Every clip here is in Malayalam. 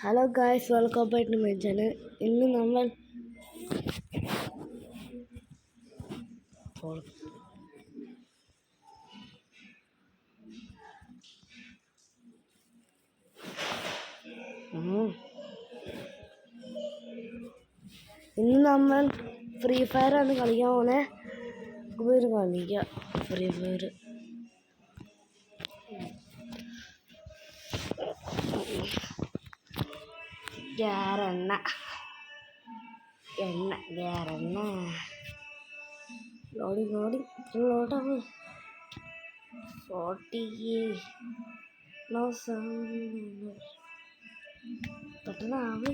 Hello guys, welcome back to my channel. ഇന്ന് നമ്മൾ ഫ്രീ ഫയർ ആണ് കളിക്കാൻ പോണേ. കളിക്കാം ഫ്രീ ഫയർ. ഗ്യാറെണ്ണ ലോഡിങ് 40 പെട്ടെന്നാവ്.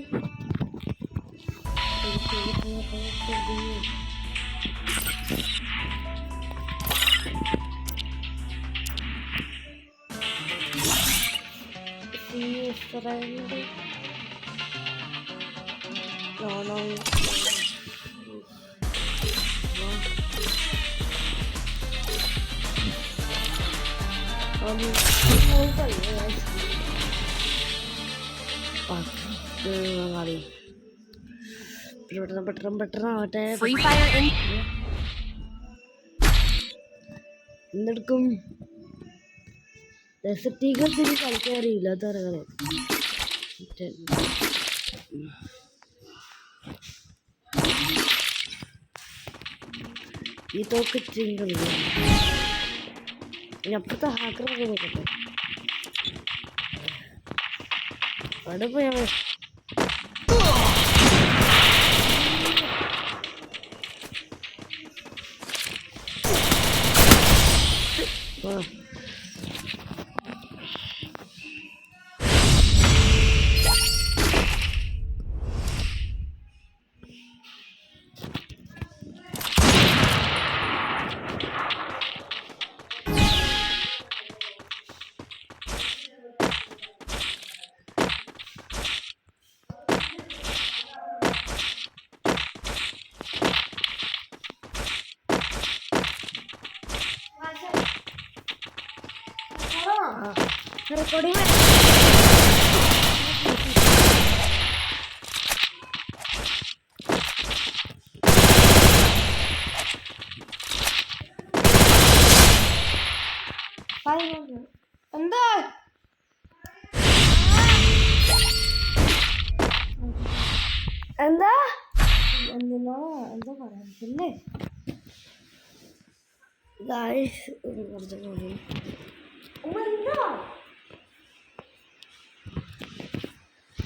പെട്ടെന്നാവട്ടെ. എന്തെടുക്കും രസറ്റീകത്തിന് കളിക്കാറിയില്ല. അതറിയാം. ഈ തോക്ക് കളിക്കാം. ഇനി അപ്പുറത്തെ ഹാക്കറൊക്കെ നോക്കട്ടെ. അവിടെ പോയാ recording എന്താ എന്താ എന്താ പറയാൻ പിന്നെ ഗായ്സ് കുറച്ച്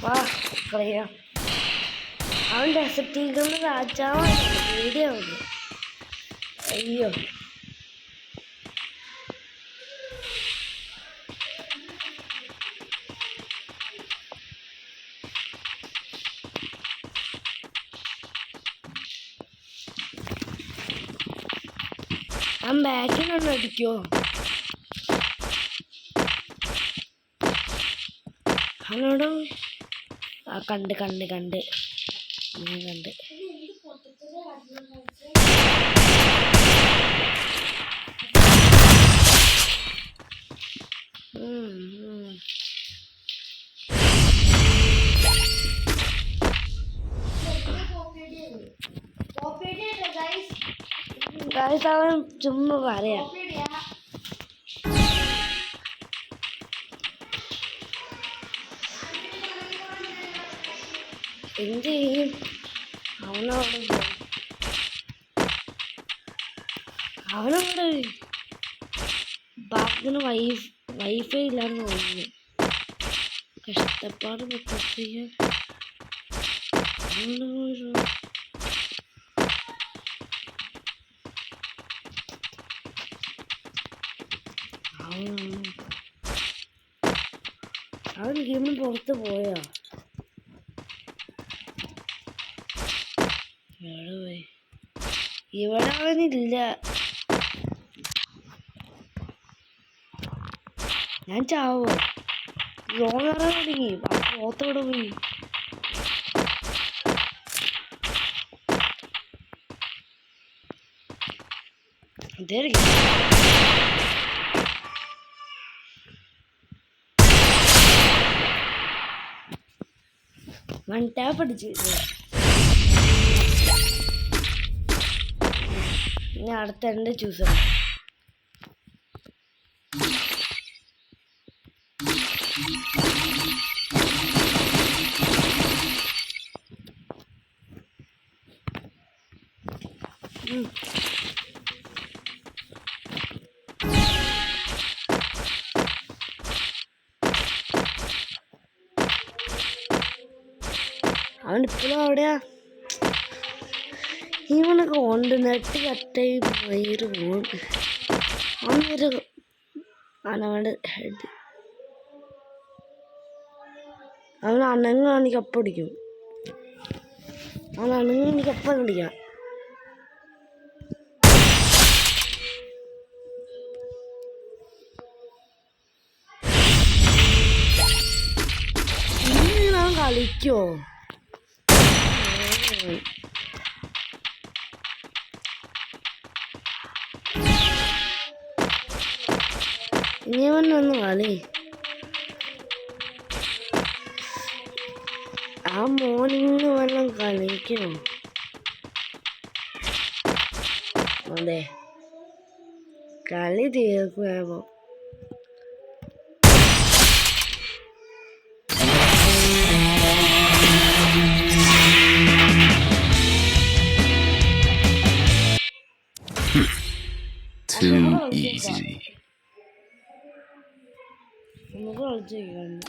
വാ കളിയാ. അവൻ ഡെസർട്ടീകൾ രാജാവാണ്. പേടിയാവുന്നു. അയ്യോ ഞാൻ ബാക്കിനൊന്നും അടിക്കോ? അവനോട് കണ്ട് ഞാൻ കണ്ട്. ഗായ്സ് അവൻ ചുമ്മാ പറയാ. എന്ത് ചെയ്യും? അവനോട് ബാക്കിന് വൈഫൈ ഇല്ലാന്ന് തോന്നുന്നു. കഷ്ടപ്പാട് ചെയ്യാൻ. അവൻ ഗെയിമിന് പുറത്ത് പോയോ? ഇവിടെ അവനില്ല. ഞാൻ ചാവോ? ലോൺ കയറാൻ തുടങ്ങി. പോത്തോടെ പോയി. വൺ ടാപ്പ് അടിച്ച്. ഇനി അടുത്ത എൻ്റെ ചൂസർ. അവനിപ്പോഴും അവിടെയാ. ഇവനൊക്കെ ഉണ്ട് നെട്ട് കട്ടായി വയറ് പോകും. അവനവൻ്റെ ഹെഡ് അവൻ അനങ്ങാണെങ്കിൽ അപ്പം അടിക്കും. അവൻ അനങ്ങാണെങ്കിൽ അപ്പം അടിക്കാം. അവൻ കളിക്കോ? ഇനി അവനൊന്ന് കളി. ആ മോർണിംഗ് വല്ലതും കളിക്കണോ? അതെ, കളി തീർക്കുമോ? Too easy. നമുക്ക് കളിച്ചിരിക്കണം.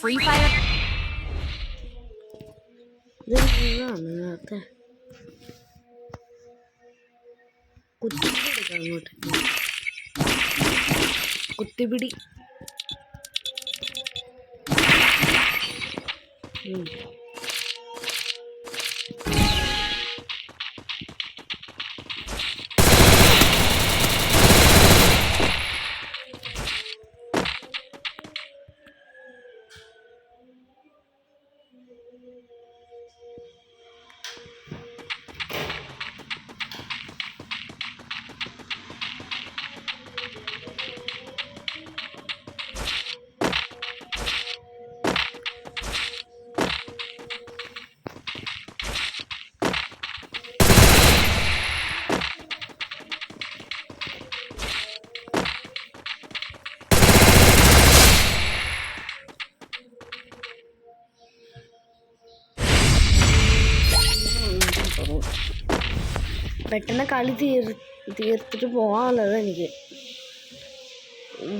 Free Fire. നേരത്തെ കുത്തിപ്പിടി എടുക്കാം. അങ്ങോട്ട് കുത്തിപ്പിടി. പെട്ടെന്ന് കളി തീർത്തിട്ട് പോകാനുള്ളത് എനിക്ക്.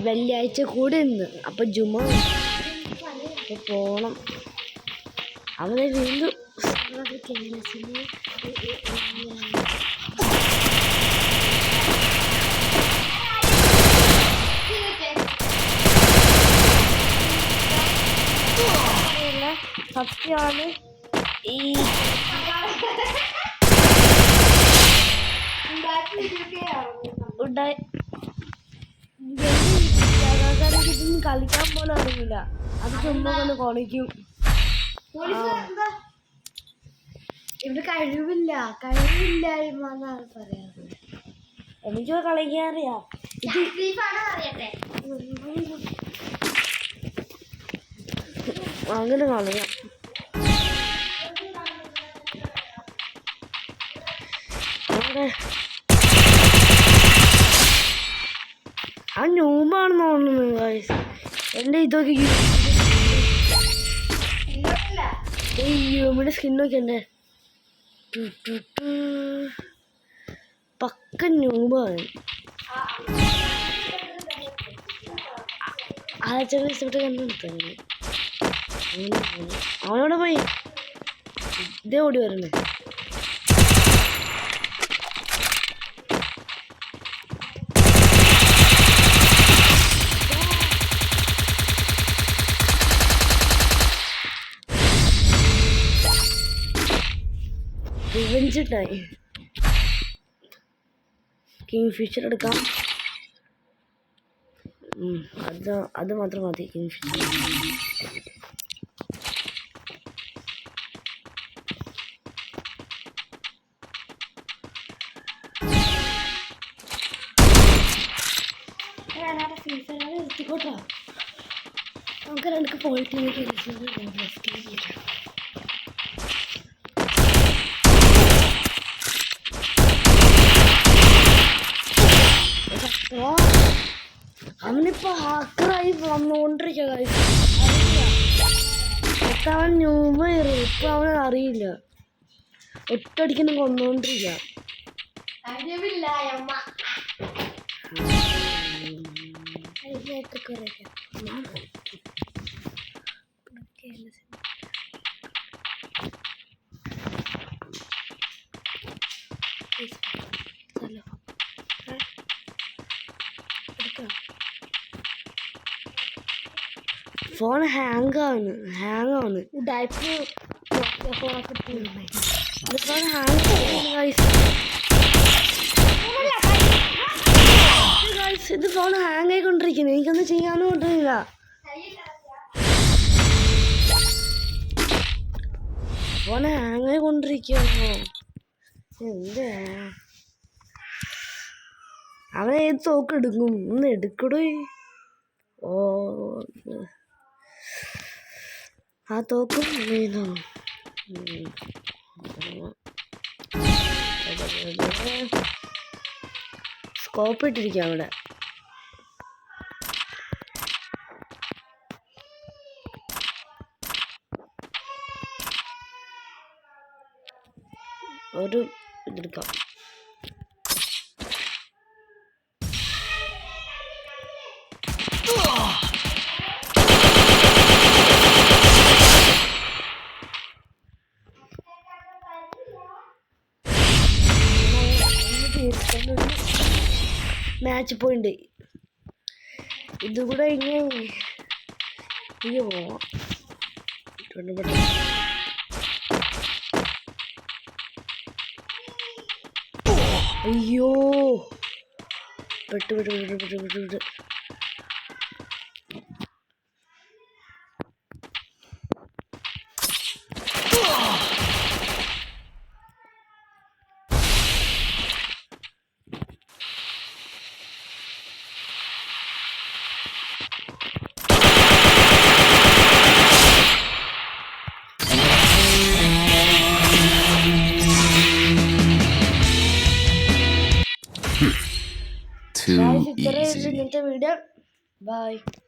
വെള്ളിയാഴ്ച കൂടെ ഉണ്ട്. അപ്പം ജുമ പോണം. അവനെ വീണ്ടും സത്യമാണ് ഈ കളിക്കാൻ പോലും അറിയില്ല. അത് ചുമ്മാ കൊണ്ട് കളിക്കും. ഇവിടെ കഴിവില്ലായ്മന്നാണ് പറയാറ്. എനിക്ക് കളിക്കാൻ അറിയാം. അങ്ങനെ കളിയാം. അവിടെ ആ ന്യൂമാണെന്ന് തോന്നുന്നു ഗൈസ്. എൻ്റെ ഇതൊക്കെ ഈ യൂമിയുടെ സ്കിന്നൊക്കെ ഉണ്ട്. പക്ക ന്യൂമാണ്. ആ ചെറിയ ഇഷ്ടപ്പെട്ട് കണ്ടെടുത്തത്. അവനോടെ പോയി ഇതേ ഓടി വരണേ. Revenge time. കിങ് ഫിഷർ എടുക്കാം. അത് മാത്രം മതി. കിങ് ഫിഷർ പോട്ടാ നമുക്ക് രണ്ട് പോയിട്ട് അവനിപ്പോ ഹാക്കറായി വന്നുകൊണ്ടിരിക്കുക അവൻ ന്യൂമായിരുന്നു ഇപ്പൊ അവന് അറിയില്ല ഒറ്റടിക്കുന്നു കൊന്നുകൊണ്ടിരിക്കുക ഫോൺ ഹാങ് ആവുന്നു ഫോൺ ഇത് ഫോൺ ഹാങ് ആയിക്കൊണ്ടിരിക്കുന്നു എനിക്കൊന്നും ചെയ്യാനും കൊണ്ടിരില്ല ഫോൺ ഹാങ് ആയിക്കൊണ്ടിരിക്കുകയാണോ എന്താ അവൻ ഏത് തോക്ക് എടുക്കും ഒന്ന് എടുക്കടോ ഓ ആ തോക്കും സ്കോപ്പ് ഇട്ടിരിക്കാം അവിടെ ഒരു ഇതെടുക്കാം മാച്ച് പോയിന്റ് ഇതുകൂടെ ഇങ്ങനെ അയ്യോ അയ്യോ പെട്ട് 2 easy. Bye.